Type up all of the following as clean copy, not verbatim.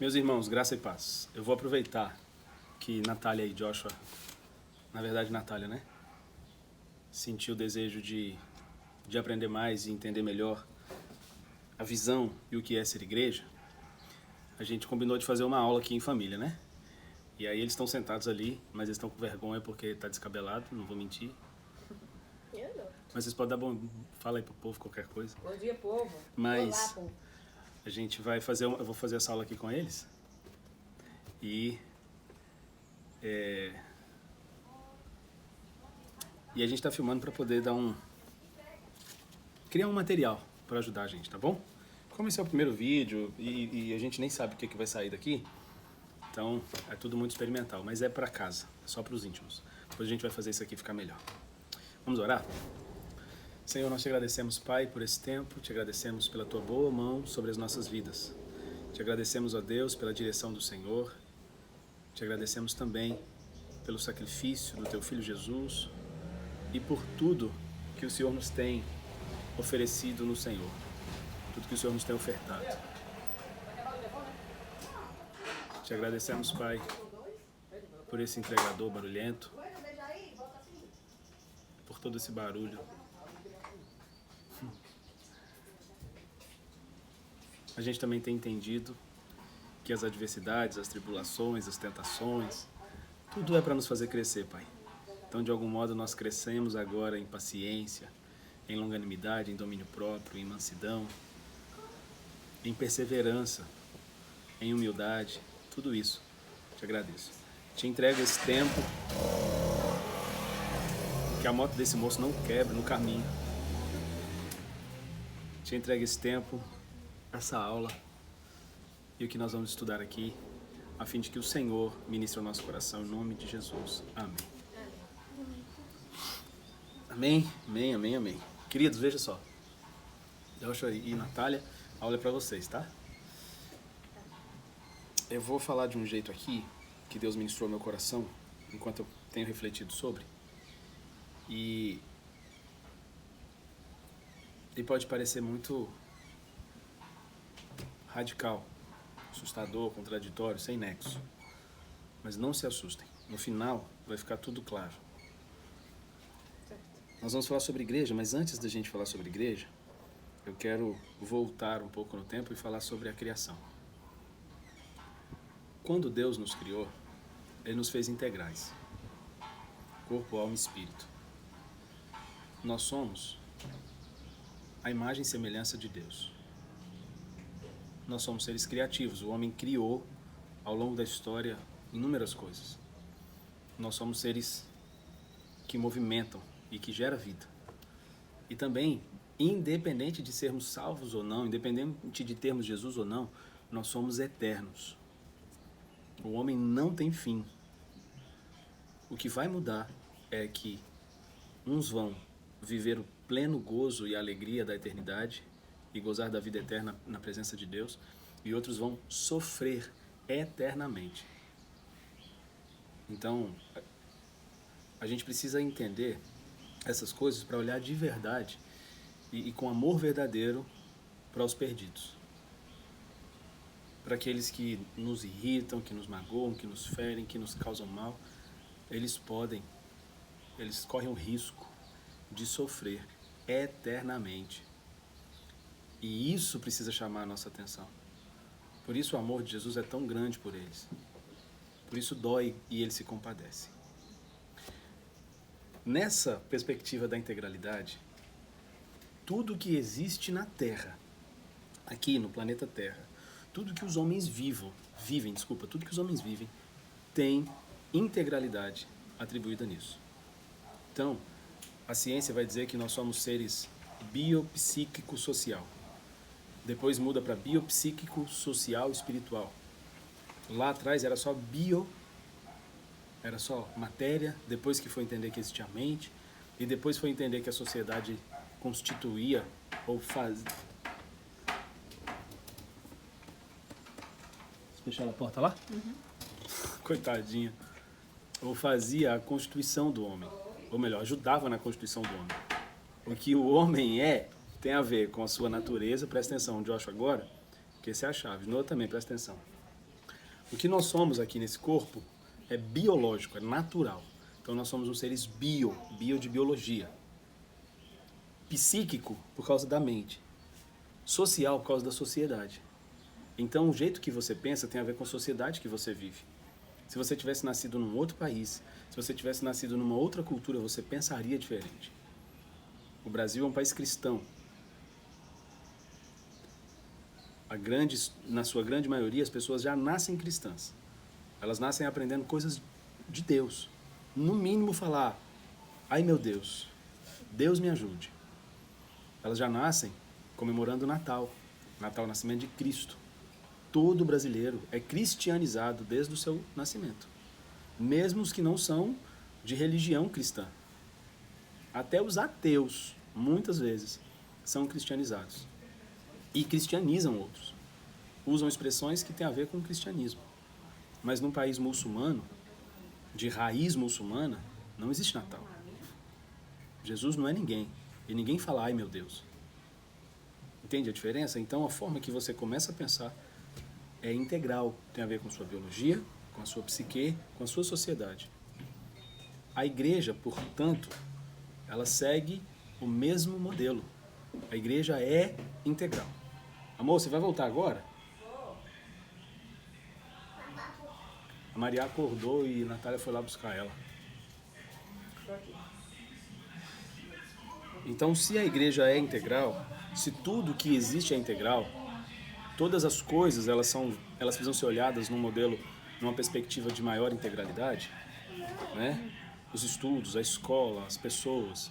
Meus irmãos, graça e paz. Eu vou aproveitar que Natália e Joshua, na verdade Natália, né? Sentiu o desejo de aprender mais e entender melhor a visão e o que é ser igreja. A gente combinou de fazer uma aula aqui em família, né? E aí eles estão sentados ali, mas eles estão com vergonha porque tá descabelado, não vou mentir. Eu não. Mas vocês podem dar bom... Fala aí pro povo qualquer coisa. Bom dia, povo. Mas Olá, povo. a gente vai fazer, eu vou fazer essa aula aqui com eles. E a gente tá filmando para poder criar um material para ajudar a gente, tá bom? Como esse é o primeiro vídeo e a gente nem sabe o que vai sair daqui, então é tudo muito experimental, mas é para casa, só para os íntimos. Depois a gente vai fazer isso aqui ficar melhor. Vamos orar? Senhor, nós te agradecemos, Pai, por esse tempo, te agradecemos pela tua boa mão sobre as nossas vidas. Te agradecemos, ó Deus, pela direção do Senhor. Te agradecemos também pelo sacrifício do teu Filho Jesus e por tudo que o Senhor nos tem oferecido no Senhor, tudo que o Senhor nos tem ofertado. Te agradecemos, Pai, por esse entregador barulhento, por todo esse barulho. A gente também tem entendido que as adversidades, as tribulações, as tentações, tudo é para nos fazer crescer, Pai. Então, de algum modo, nós crescemos agora em paciência, em longanimidade, em domínio próprio, em mansidão, em perseverança, em humildade, tudo isso. Te agradeço. Te entrego esse tempo, que a moto desse moço não quebre no caminho. Te entrego esse tempo, essa aula e o que nós vamos estudar aqui, a fim de que o Senhor ministre o nosso coração, em nome de Jesus. Amém. Amém, amém, amém, amém. Queridos, veja só. Joshua e Natália, a aula é para vocês, tá? Eu vou falar de um jeito aqui que Deus ministrou no meu coração enquanto eu tenho refletido sobre. E pode parecer muito radical, assustador, contraditório, sem nexo. Mas não se assustem. No final vai ficar tudo claro. Nós vamos falar sobre igreja, mas antes da gente falar sobre igreja, eu quero voltar um pouco no tempo e falar sobre a criação. Quando Deus nos criou, Ele nos fez integrais. Corpo, alma e espírito. Nós somos a imagem e semelhança de Deus. Nós somos seres criativos. O homem criou, ao longo da história, inúmeras coisas. Nós somos seres que movimentam e que geram vida. E também, independente de sermos salvos ou não, independente de termos Jesus ou não, nós somos eternos. O homem não tem fim. O que vai mudar é que uns vão viver o pleno gozo e alegria da eternidade e gozar da vida eterna na presença de Deus, e outros vão sofrer eternamente. Então, a gente precisa entender essas coisas para olhar de verdade e com amor verdadeiro para os perdidos. Para aqueles que nos irritam, que nos magoam, que nos ferem, que nos causam mal, eles correm o risco de sofrer eternamente. E isso precisa chamar a nossa atenção. Por isso o amor de Jesus é tão grande por eles. Por isso dói e Ele se compadece. Nessa perspectiva da integralidade, tudo que existe na Terra, aqui no planeta Terra, tudo que os homens vivem, tem integralidade atribuída nisso. Então, a ciência vai dizer que nós somos seres biopsíquico-social. Depois muda para biopsíquico-social-espiritual. Lá atrás era só era só matéria, depois que foi entender que existia mente, e depois foi entender que a sociedade constituía ou fazia... Fechar a porta lá? Uhum. Coitadinha. Ou fazia a constituição do homem. Ou melhor, ajudava na constituição do homem. O que o homem tem a ver com a sua natureza. Presta atenção, Joshua, agora, que essa é a chave. Noa também, presta atenção. O que nós somos aqui nesse corpo é biológico, é natural. Então nós somos os seres bio de biologia. Psíquico, por causa da mente. Social, por causa da sociedade. Então o jeito que você pensa tem a ver com a sociedade que você vive. Se você tivesse nascido num outro país, se você tivesse nascido numa outra cultura, você pensaria diferente. O Brasil é um país cristão. Na sua grande maioria, as pessoas já nascem cristãs. Elas nascem aprendendo coisas de Deus. No mínimo falar, ai meu Deus, Deus me ajude. Elas já nascem comemorando o Natal. Natal, o nascimento de Cristo. Todo brasileiro é cristianizado desde o seu nascimento. Mesmo os que não são de religião cristã. Até os ateus, muitas vezes, são cristianizados. E cristianizam outros. Usam expressões que têm a ver com o cristianismo. Mas num país muçulmano, de raiz muçulmana, não existe Natal. Jesus não é ninguém. E ninguém fala, ai meu Deus. Entende a diferença? Então a forma que você começa a pensar é integral. Tem a ver com sua biologia, com a sua psique, com a sua sociedade. A igreja, portanto, ela segue o mesmo modelo. A igreja é integral. Amor, você vai voltar agora? A Maria acordou e a Natália foi lá buscar ela. Então, se a igreja é integral, se tudo que existe é integral, todas as coisas elas precisam ser olhadas num modelo, numa perspectiva de maior integralidade, né? Os estudos, a escola, as pessoas,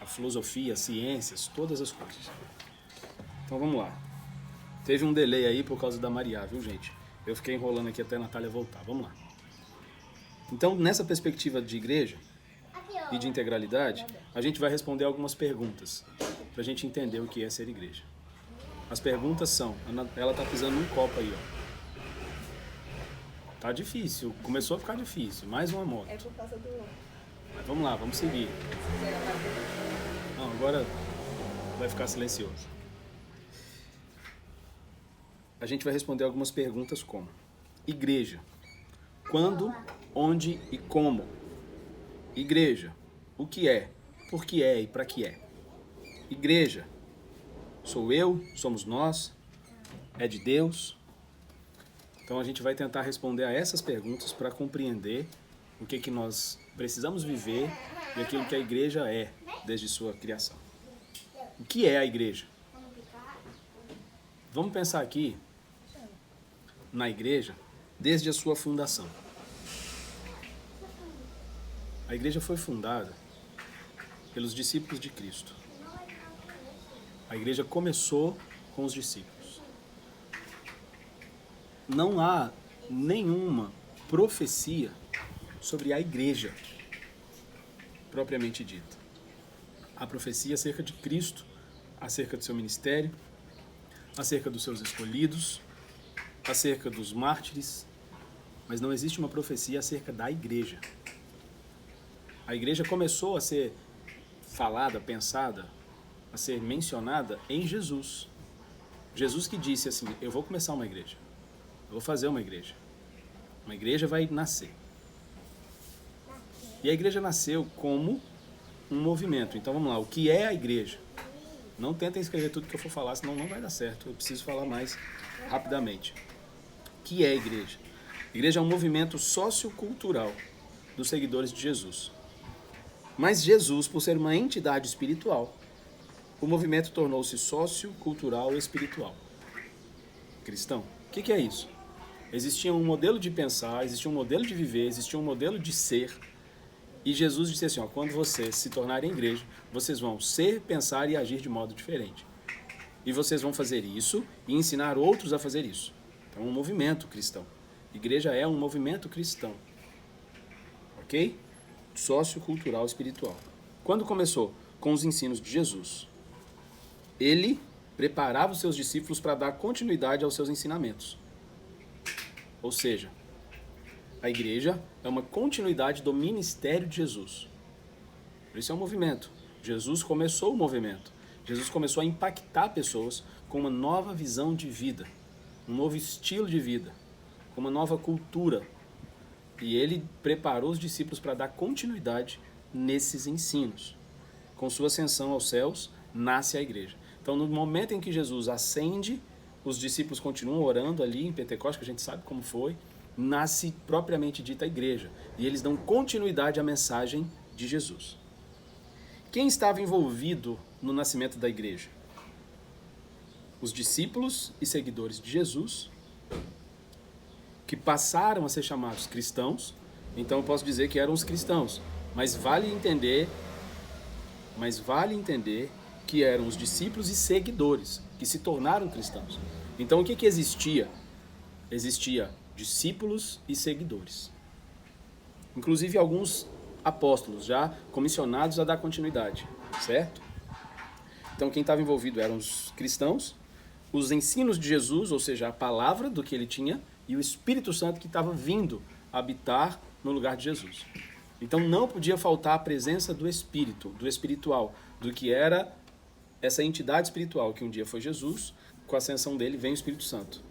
a filosofia, as ciências, todas as coisas. Então vamos lá. Teve um delay aí por causa da Maria, viu, gente? Eu fiquei enrolando aqui até a Natália voltar. Vamos lá. Então, nessa perspectiva de igreja e de integralidade, a gente vai responder algumas perguntas para a gente entender o que é ser igreja. As perguntas são... Ela tá pisando num copo aí, ó. Tá difícil. Começou a ficar difícil. Mais uma moto. É por causa do... Mas vamos lá, vamos seguir. Não, agora vai ficar silencioso. A gente vai responder algumas perguntas como: igreja, quando, onde e como? Igreja, o que é, por que é e para que é? Igreja, sou eu, somos nós, é de Deus? Então a gente vai tentar responder a essas perguntas para compreender o que nós precisamos viver e aquilo que a igreja é desde sua criação. O que é a igreja? Vamos pensar aqui na igreja desde a sua fundação. A igreja foi fundada pelos discípulos de Cristo. A igreja começou com os discípulos. Não há nenhuma profecia sobre a igreja propriamente dita. Há profecia acerca de Cristo, acerca do seu ministério, acerca dos seus escolhidos, acerca dos mártires, mas não existe uma profecia acerca da igreja. A igreja começou a ser falada, pensada, a ser mencionada em Jesus. Jesus que disse assim, eu vou começar uma igreja, eu vou fazer uma igreja vai nascer. E a igreja nasceu como um movimento. Então vamos lá, o que é a igreja? Não tentem escrever tudo que eu for falar, senão não vai dar certo, eu preciso falar mais rapidamente. O que é a igreja? A igreja é um movimento sociocultural dos seguidores de Jesus. Mas Jesus, por ser uma entidade espiritual, o movimento tornou-se sociocultural e espiritual. Cristão. O que é isso? Existia um modelo de pensar, existia um modelo de viver, existia um modelo de ser. E Jesus disse assim, ó, quando vocês se tornarem igreja, vocês vão ser, pensar e agir de modo diferente. E vocês vão fazer isso e ensinar outros a fazer isso. Então, um movimento cristão. Igreja é um movimento cristão. Ok? Sociocultural espiritual. Quando começou? Com os ensinos de Jesus. Ele preparava os seus discípulos para dar continuidade aos seus ensinamentos. Ou seja, a igreja é uma continuidade do ministério de Jesus. Por isso é um movimento. Jesus começou o movimento. Jesus começou a impactar pessoas com uma nova visão de vida, um novo estilo de vida, com uma nova cultura. E ele preparou os discípulos para dar continuidade nesses ensinos. Com sua ascensão aos céus, nasce a igreja. Então, no momento em que Jesus ascende, os discípulos continuam orando ali em Pentecostes, que a gente sabe como foi, nasce propriamente dita a igreja. E eles dão continuidade à mensagem de Jesus. Quem estava envolvido no nascimento da igreja? Os discípulos e seguidores de Jesus, que passaram a ser chamados cristãos. Então eu posso dizer que eram os cristãos, mas vale entender que eram os discípulos e seguidores que se tornaram cristãos. Então o que existia? Existia discípulos e seguidores. Inclusive alguns apóstolos já comissionados a dar continuidade, certo? Então quem estava envolvido eram os cristãos, os ensinos de Jesus, ou seja, a palavra do que ele tinha, e o Espírito Santo que estava vindo habitar no lugar de Jesus. Então não podia faltar a presença do Espírito, do espiritual, do que era essa entidade espiritual, que um dia foi Jesus, com a ascensão dele vem o Espírito Santo.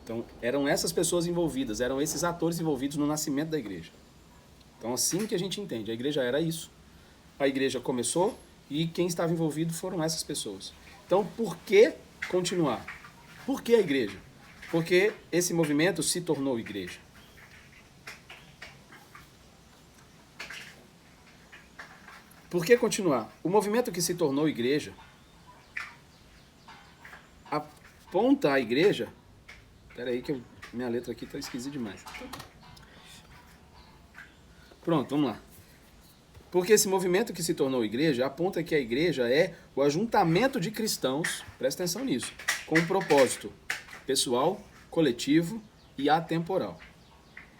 Então eram essas pessoas envolvidas, eram esses atores envolvidos no nascimento da igreja. Então assim que a gente entende, a igreja era isso, a igreja começou e quem estava envolvido foram essas pessoas. Então por que continuar? Por que a igreja? Porque esse movimento se tornou igreja. Por que continuar? O movimento que se tornou igreja aponta a igreja... Espera aí que minha letra aqui está esquisita demais. Pronto, vamos lá. Porque esse movimento que se tornou igreja aponta que a igreja é o ajuntamento de cristãos, presta atenção nisso, com um propósito pessoal, coletivo e atemporal.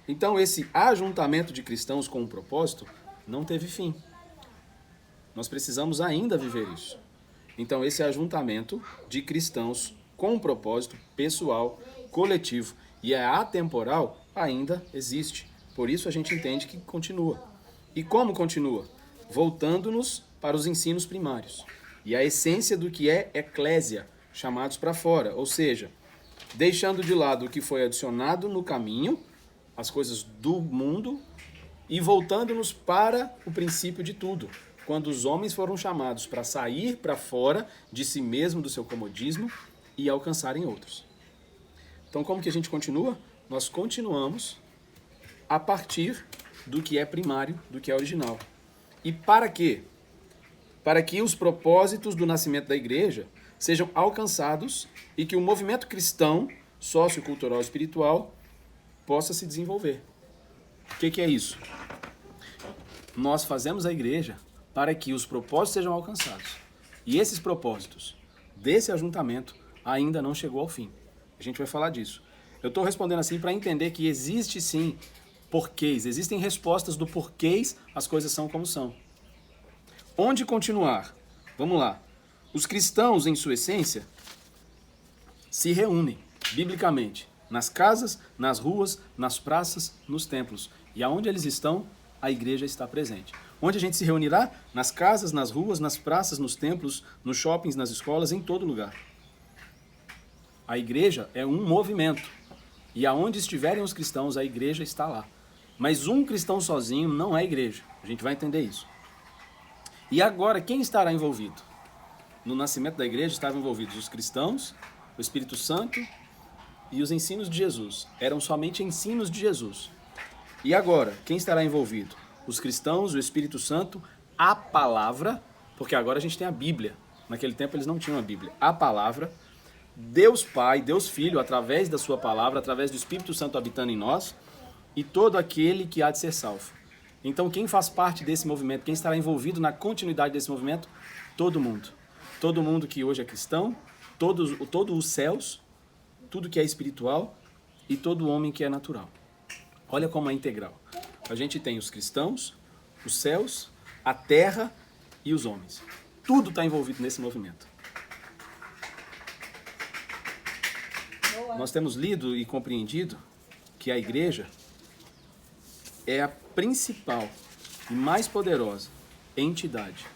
Então esse ajuntamento de cristãos com um propósito não teve fim. Nós precisamos ainda viver isso. Então esse ajuntamento de cristãos com um propósito pessoal, coletivo e atemporal ainda existe. Por isso a gente entende que continua. E como continua? Voltando-nos para os ensinos primários. E a essência do que é eclésia, chamados para fora. Ou seja, deixando de lado o que foi adicionado no caminho, as coisas do mundo, e voltando-nos para o princípio de tudo. Quando os homens foram chamados para sair para fora de si mesmo, do seu comodismo, e alcançarem outros. Então como que a gente continua? Nós continuamos a partir do que é primário, do que é original. E para quê? Para que os propósitos do nascimento da igreja sejam alcançados e que o movimento cristão, sociocultural e espiritual possa se desenvolver. O que é isso? Nós fazemos a igreja para que os propósitos sejam alcançados. E esses propósitos desse ajuntamento ainda não chegou ao fim. A gente vai falar disso. Eu estou respondendo assim para entender que existe sim porquês, existem respostas do porquês as coisas são como são. Onde continuar? Vamos lá. Os cristãos, em sua essência, se reúnem, biblicamente, nas casas, nas ruas, nas praças, nos templos. E aonde eles estão, a igreja está presente. Onde a gente se reunirá? Nas casas, nas ruas, nas praças, nos templos, nos shoppings, nas escolas, em todo lugar. A igreja é um movimento. E aonde estiverem os cristãos, a igreja está lá. Mas um cristão sozinho não é igreja. A gente vai entender isso. E agora, quem estará envolvido? No nascimento da igreja estavam envolvidos os cristãos, o Espírito Santo e os ensinos de Jesus. Eram somente ensinos de Jesus. E agora, quem estará envolvido? Os cristãos, o Espírito Santo, a palavra, porque agora a gente tem a Bíblia. Naquele tempo eles não tinham a Bíblia. A palavra, Deus Pai, Deus Filho, através da sua palavra, através do Espírito Santo habitando em nós, e todo aquele que há de ser salvo. Então quem faz parte desse movimento, quem estará envolvido na continuidade desse movimento? Todo mundo. Todo mundo que hoje é cristão, todos os céus, tudo que é espiritual e todo homem que é natural. Olha como é integral. A gente tem os cristãos, os céus, a terra e os homens. Tudo está envolvido nesse movimento. Nós temos lido e compreendido que a igreja é a principal e mais poderosa entidade,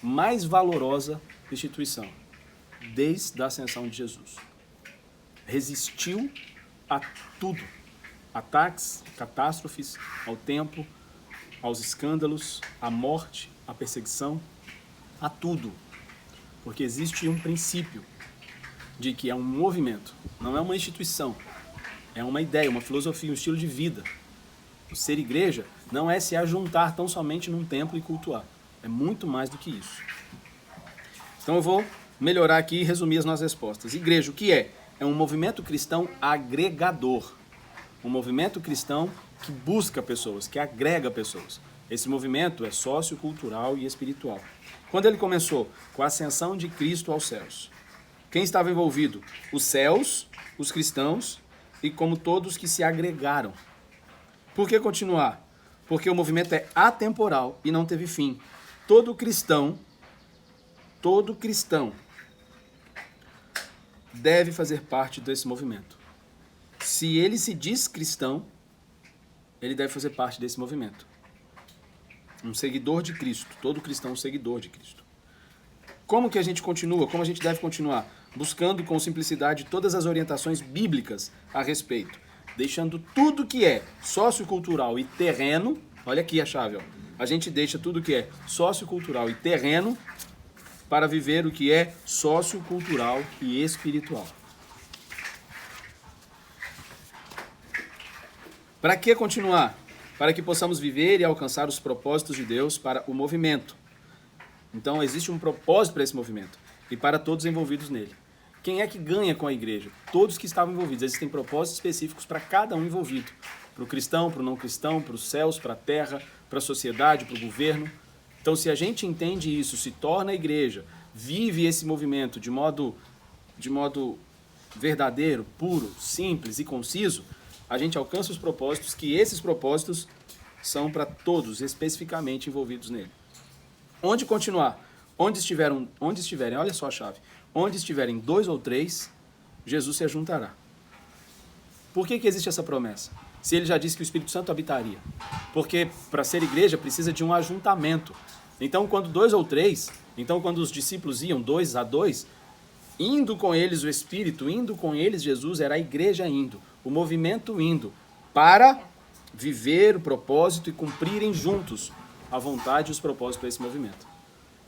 mais valorosa instituição, desde a ascensão de Jesus. Resistiu a tudo ataques, catástrofes ao templo, aos escândalos, à morte, à perseguição, a tudo. Porque existe um princípio de que é um movimento, não é uma instituição, é uma ideia, uma filosofia, um estilo de vida. O ser igreja não é se ajuntar tão somente num templo e cultuar. É muito mais do que isso. Então eu vou melhorar aqui e resumir as nossas respostas. Igreja, o que é? É um movimento cristão agregador. Um movimento cristão que busca pessoas, que agrega pessoas. Esse movimento é sociocultural e espiritual. Quando ele começou? Com a ascensão de Cristo aos céus. Quem estava envolvido? Os céus, os cristãos e como todos que se agregaram. Por que continuar? Porque o movimento é atemporal e não teve fim. Todo cristão deve fazer parte desse movimento. Se ele se diz cristão, ele deve fazer parte desse movimento. Um seguidor de Cristo. Todo cristão é um seguidor de Cristo. Como que a gente continua? Como a gente deve continuar? Buscando com simplicidade todas as orientações bíblicas a respeito. Deixando tudo que é sociocultural e terreno. Olha aqui a chave, ó. A gente deixa tudo que é sociocultural e terreno para viver o que é sociocultural e espiritual. Para que continuar? Para que possamos viver e alcançar os propósitos de Deus para o movimento. Então existe um propósito para esse movimento e para todos envolvidos nele. Quem é que ganha com a igreja? Todos que estavam envolvidos. Existem propósitos específicos para cada um envolvido. Para o cristão, para o não cristão, para os céus, para a terra, para a sociedade, para o governo. Então, se a gente entende isso, se torna a igreja, vive esse movimento de modo verdadeiro, puro, simples e conciso, a gente alcança os propósitos, que esses propósitos são para todos especificamente envolvidos nele. Onde continuar? Onde estiverem, olha só a chave, onde estiverem 2 ou 3, Jesus se ajuntará. Por que existe essa promessa? Se ele já disse que o Espírito Santo habitaria. Porque para ser igreja precisa de um ajuntamento. Então, quando 2 ou 3, então quando os discípulos iam 2 a 2, indo com eles o Espírito, indo com eles Jesus, era a igreja indo, o movimento indo, para viver o propósito e cumprirem juntos a vontade e os propósitos para esse movimento.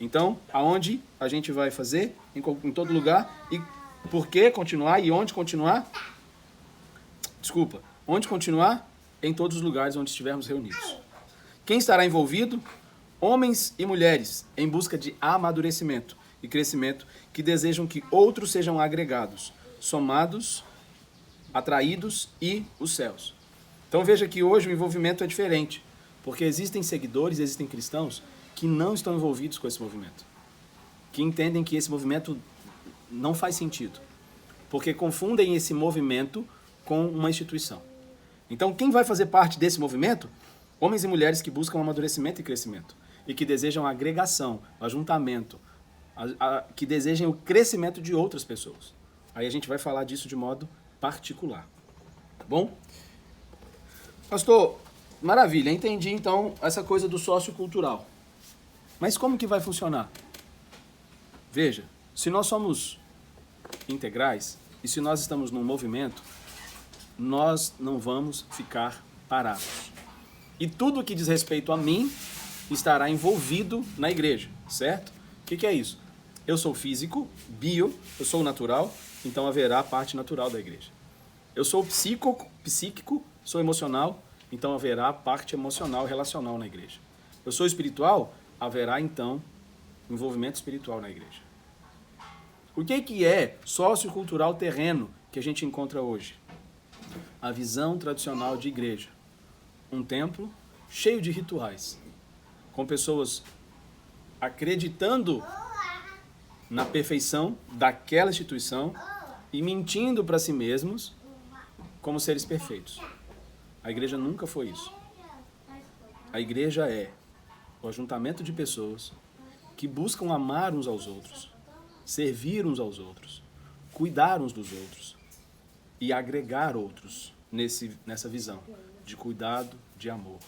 Então, aonde a gente vai fazer? Em todo lugar. E por que continuar? E onde continuar? Desculpa. Onde continuar? Em todos os lugares onde estivermos reunidos. Quem estará envolvido? Homens e mulheres em busca de amadurecimento e crescimento, que desejam que outros sejam agregados, somados, atraídos e os céus. Então veja que hoje o envolvimento é diferente, porque existem seguidores, existem cristãos que não estão envolvidos com esse movimento, que entendem que esse movimento não faz sentido, porque confundem esse movimento com uma instituição. Então quem vai fazer parte desse movimento? Homens e mulheres que buscam amadurecimento e crescimento, e que desejam agregação, ajuntamento, que desejem o crescimento de outras pessoas. Aí a gente vai falar disso de modo particular. Tá bom? Pastor, maravilha, entendi então essa coisa do sociocultural. Mas como que vai funcionar? Veja, se nós somos integrais e se nós estamos num movimento, nós não vamos ficar parados. E tudo que diz respeito a mim estará envolvido na igreja, certo? O que é isso? Eu sou físico, eu sou natural, então haverá a parte natural da igreja. Eu sou psíquico, sou emocional, então haverá a parte emocional e relacional na igreja. Eu sou espiritual, haverá então envolvimento espiritual na igreja. O que é sociocultural terreno que a gente encontra hoje? A visão tradicional de igreja. Um templo cheio de rituais, com pessoas acreditando na perfeição daquela instituição e mentindo para si mesmos como seres perfeitos. A igreja nunca foi isso. A igreja é o ajuntamento de pessoas que buscam amar uns aos outros, servir uns aos outros, cuidar uns dos outros e agregar outros nessa visão de cuidado, de amor.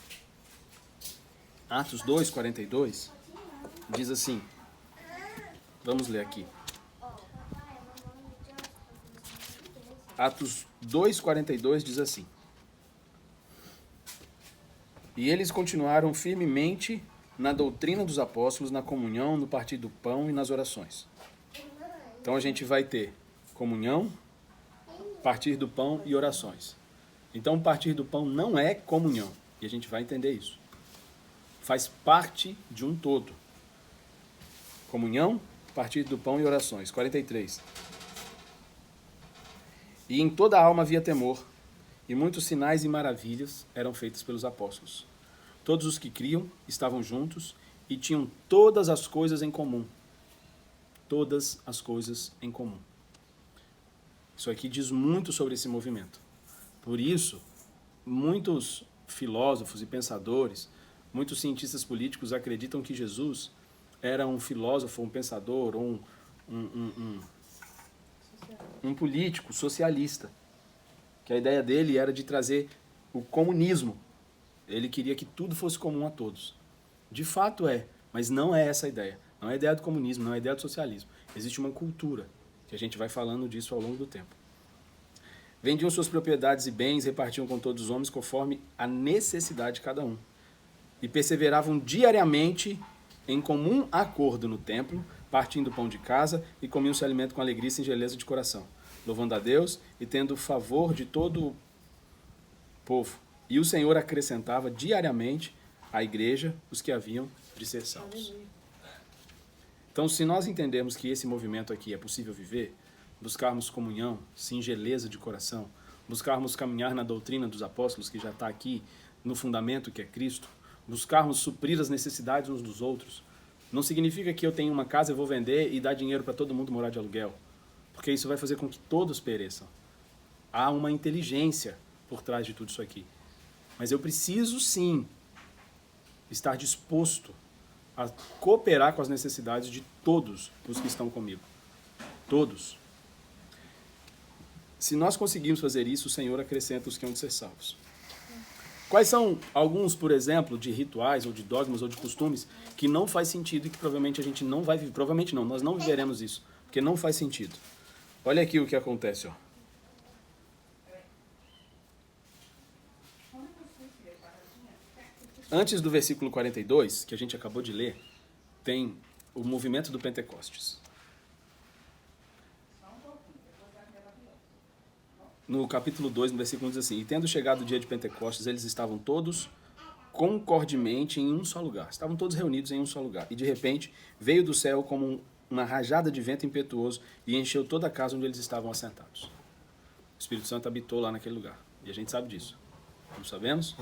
Atos 2:42 diz assim, vamos ler aqui. Atos 2:42 diz assim: E eles continuaram firmemente na doutrina dos apóstolos, na comunhão, no partir do pão e nas orações. Então a gente vai ter comunhão, partir do pão e orações. Então partir do pão não é comunhão. E a gente vai entender isso. Faz parte de um todo. Comunhão, partir do pão e orações. 43. E em toda a alma havia temor, e muitos sinais e maravilhas eram feitos pelos apóstolos. Todos os que criam estavam juntos e tinham todas as coisas em comum. Todas as coisas em comum. Isso aqui diz muito sobre esse movimento. Por isso, muitos filósofos e pensadores, muitos cientistas políticos acreditam que Jesus era um filósofo, um pensador, ou um político socialista. Que a ideia dele era de trazer o comunismo. Ele queria que tudo fosse comum a todos. De fato é, mas não é essa a ideia. Não é a ideia do comunismo, não é a ideia do socialismo. Existe uma cultura, que a gente vai falando disso ao longo do tempo. Vendiam suas propriedades e bens, repartiam com todos os homens conforme a necessidade de cada um. E perseveravam diariamente em comum acordo no templo, partindo pão de casa e comiam seu alimento com alegria e singeleza de coração, louvando a Deus e tendo favor de todo o povo. E o Senhor acrescentava diariamente à igreja os que haviam de ser salvos. Então, se nós entendermos que esse movimento aqui é possível viver, buscarmos comunhão, singeleza de coração, buscarmos caminhar na doutrina dos apóstolos, que já está aqui no fundamento que é Cristo, buscarmos suprir as necessidades uns dos outros, não significa que eu tenho uma casa e vou vender e dar dinheiro para todo mundo morar de aluguel, porque isso vai fazer com que todos pereçam. Há uma inteligência por trás de tudo isso aqui. Mas eu preciso, sim, estar disposto a cooperar com as necessidades de todos os que estão comigo. Todos. Se nós conseguirmos fazer isso, o Senhor acrescenta os que hão de ser salvos. Quais são alguns, por exemplo, de rituais, ou de dogmas, ou de costumes, que não faz sentido e que provavelmente a gente não vai viver? Provavelmente não, nós não viveremos isso, porque não faz sentido. Olha aqui o que acontece, ó. Antes do versículo 42, que a gente acabou de ler, tem o movimento do Pentecostes. No capítulo 2, no versículo 1, diz assim: E tendo chegado o dia de Pentecostes, eles estavam todos concordemente em um só lugar. Estavam todos reunidos em um só lugar. E de repente, veio do céu como uma rajada de vento impetuoso e encheu toda a casa onde eles estavam assentados. O Espírito Santo habitou lá naquele lugar. E a gente sabe disso. Não sabemos?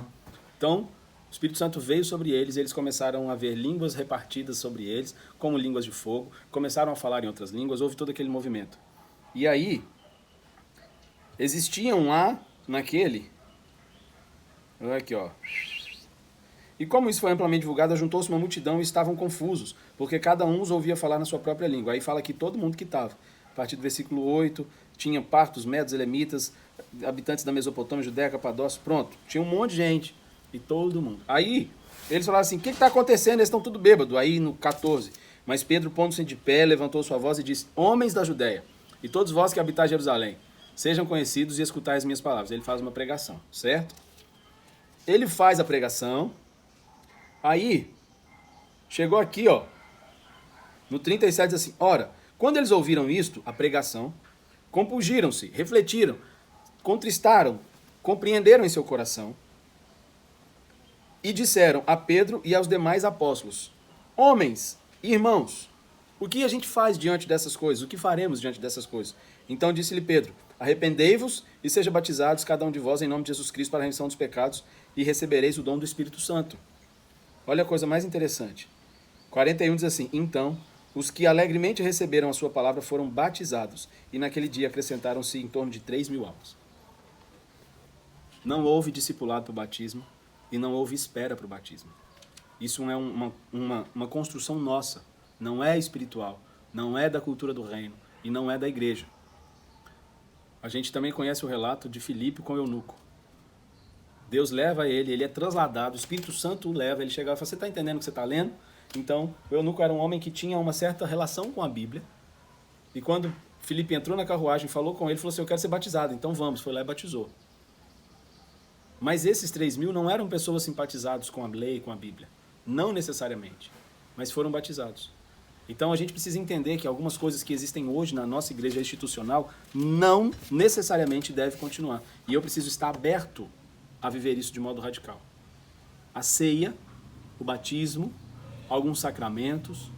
Então, o Espírito Santo veio sobre eles e eles começaram a ver línguas repartidas sobre eles, como línguas de fogo. Começaram a falar em outras línguas. Houve todo aquele movimento. E aí, existiam lá, naquele... Olha aqui, ó. E como isso foi amplamente divulgado, juntou-se uma multidão e estavam confusos, porque cada um os ouvia falar na sua própria língua. Aí fala aqui todo mundo que estava. A partir do versículo 8, tinha partos, medos, elemitas, habitantes da Mesopotâmia, Judéia, Capadócia, pronto. Tinha um monte de gente. E todo mundo. Aí, eles falaram assim, o que está acontecendo? Eles estão tudo bêbados. Aí, no 14, mas Pedro, pondo-se de pé, levantou sua voz e disse: Homens da Judéia, e todos vós que habitais Jerusalém, sejam conhecidos e escutai as minhas palavras. Ele faz uma pregação, certo? Ele faz a pregação. Aí, chegou aqui, ó, no 37, diz assim: Ora, quando eles ouviram isto, a pregação, compungiram-se, refletiram, contristaram, compreenderam em seu coração, e disseram a Pedro e aos demais apóstolos: Homens, irmãos, o que a gente faz diante dessas coisas? O que faremos diante dessas coisas? Então disse-lhe Pedro: Arrependei-vos e sejam batizados cada um de vós em nome de Jesus Cristo para a remissão dos pecados e recebereis o dom do Espírito Santo. Olha a coisa mais interessante. 41 diz assim: Então os que alegremente receberam a sua palavra foram batizados e naquele dia acrescentaram-se em torno de 3.000 almas. Não houve discipulado para o batismo e não houve espera para o batismo. Isso é uma construção nossa. Não é espiritual, não é da cultura do reino e não é da igreja. A gente também conhece o relato de Filipe com o eunuco. Deus leva ele é trasladado, o Espírito Santo o leva, ele chega e fala: você está entendendo o que você está lendo? Então, o eunuco era um homem que tinha uma certa relação com a Bíblia. E quando Filipe entrou na carruagem, falou com ele, falou assim: eu quero ser batizado, então vamos. Foi lá e batizou. Mas esses 3.000 não eram pessoas simpatizadas com a lei, com a Bíblia. Não necessariamente. Mas foram batizados. Então a gente precisa entender que algumas coisas que existem hoje na nossa igreja institucional não necessariamente devem continuar. E eu preciso estar aberto a viver isso de modo radical. A ceia, o batismo, alguns sacramentos,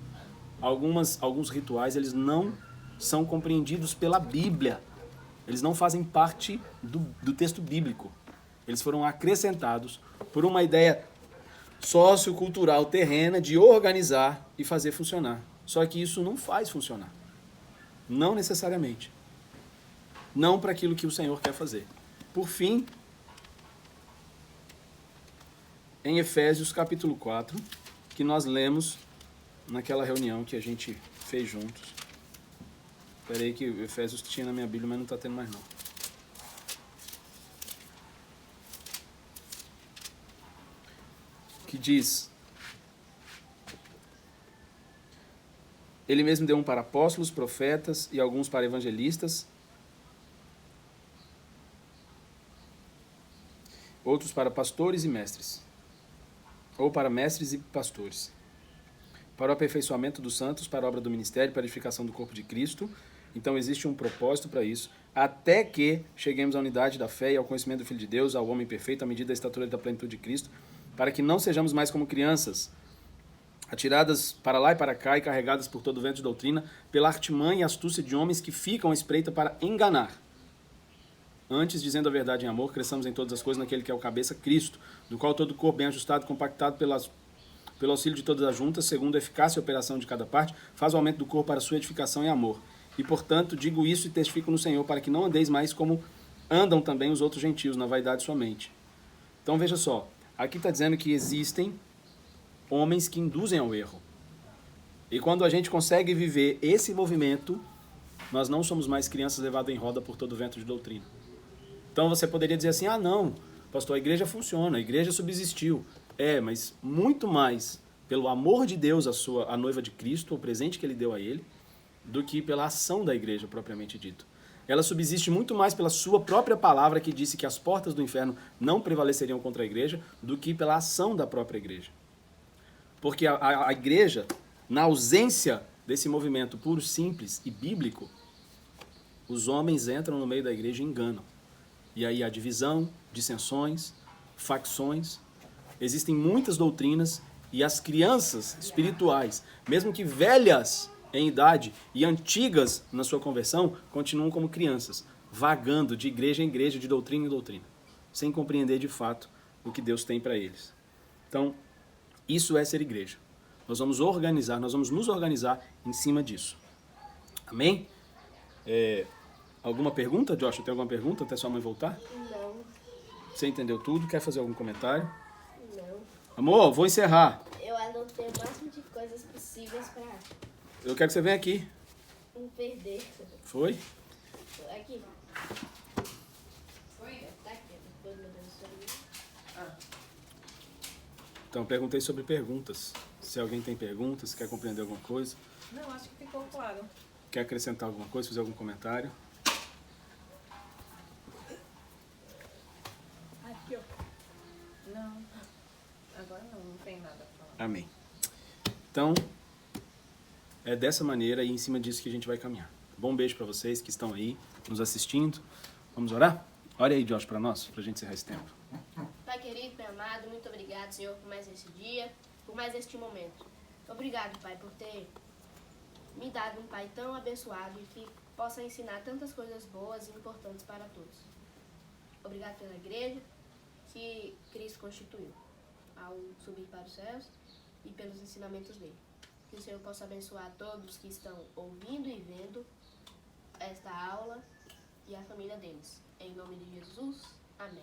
alguns rituais, eles não são compreendidos pela Bíblia. Eles não fazem parte do texto bíblico. Eles foram acrescentados por uma ideia sociocultural terrena de organizar e fazer funcionar. Só que isso não faz funcionar. Não necessariamente. Não para aquilo que o Senhor quer fazer. Por fim, em Efésios capítulo 4, que nós lemos naquela reunião que a gente fez juntos. Espera aí que o Efésios tinha na minha Bíblia, mas não está tendo mais não. Que diz: Ele mesmo deu um para apóstolos, profetas e alguns para evangelistas, outros para pastores e mestres, ou para mestres e pastores, para o aperfeiçoamento dos santos, para a obra do ministério, para a edificação do corpo de Cristo. Então existe um propósito para isso, até que cheguemos à unidade da fé e ao conhecimento do Filho de Deus, ao homem perfeito, à medida da estatura da plenitude de Cristo, para que não sejamos mais como crianças, atiradas para lá e para cá e carregadas por todo vento de doutrina, pela artimanha e astúcia de homens que ficam à espreita para enganar. Antes, dizendo a verdade em amor, cresçamos em todas as coisas naquele que é o cabeça, Cristo, do qual todo o corpo bem ajustado, compactado pelo auxílio de todas as juntas, segundo a eficácia e operação de cada parte, faz o aumento do corpo para a sua edificação em amor. E, portanto, digo isso e testifico no Senhor, para que não andeis mais como andam também os outros gentios, na vaidade somente. Então, veja só, aqui está dizendo que existem homens que induzem ao erro. E quando a gente consegue viver esse movimento, nós não somos mais crianças levadas em roda por todo vento de doutrina. Então você poderia dizer assim, não, pastor, a igreja funciona, a igreja subsistiu. Mas muito mais pelo amor de Deus a noiva de Cristo, o presente que ele deu a ele, do que pela ação da igreja propriamente dito. Ela subsiste muito mais pela sua própria palavra que disse que as portas do inferno não prevaleceriam contra a igreja, do que pela ação da própria igreja. Porque a igreja, na ausência desse movimento puro, simples e bíblico, os homens entram no meio da igreja e enganam. E aí há divisão, dissensões, facções. Existem muitas doutrinas e as crianças espirituais, mesmo que velhas em idade e antigas na sua conversão, continuam como crianças, vagando de igreja em igreja, de doutrina em doutrina, sem compreender de fato o que Deus tem para eles. Então, isso é ser igreja. Nós vamos nos organizar em cima disso. Amém? Alguma pergunta, Josh? Tem alguma pergunta até sua mãe voltar? Não. Você entendeu tudo? Quer fazer algum comentário? Não. Amor, vou encerrar. Eu anotei o máximo de coisas possíveis pra Eu quero que você venha aqui. não perder. Foi? Aqui. Foi? Tá aqui. Depois meu Deus. Então, perguntei sobre perguntas. Se alguém tem perguntas, quer compreender alguma coisa, Não, acho que ficou claro. quer acrescentar alguma coisa, fazer algum comentário. Aqui, ó. Não. Agora não tem nada pra falar. Amém. Então, é dessa maneira e em cima disso que a gente vai caminhar. Bom beijo para vocês que estão aí nos assistindo. Vamos orar? Ore aí, Josh, para nós, para a gente encerrar esse tempo. Pai querido, Pai amado, muito obrigado, Senhor, por mais esse dia, por mais este momento. Obrigado, Pai, por ter me dado um Pai tão abençoado e que possa ensinar tantas coisas boas e importantes para todos. Obrigado pela igreja que Cristo constituiu ao subir para os céus e pelos ensinamentos dele. Que o Senhor possa abençoar todos que estão ouvindo e vendo esta aula e a família deles. Em nome de Jesus, amém.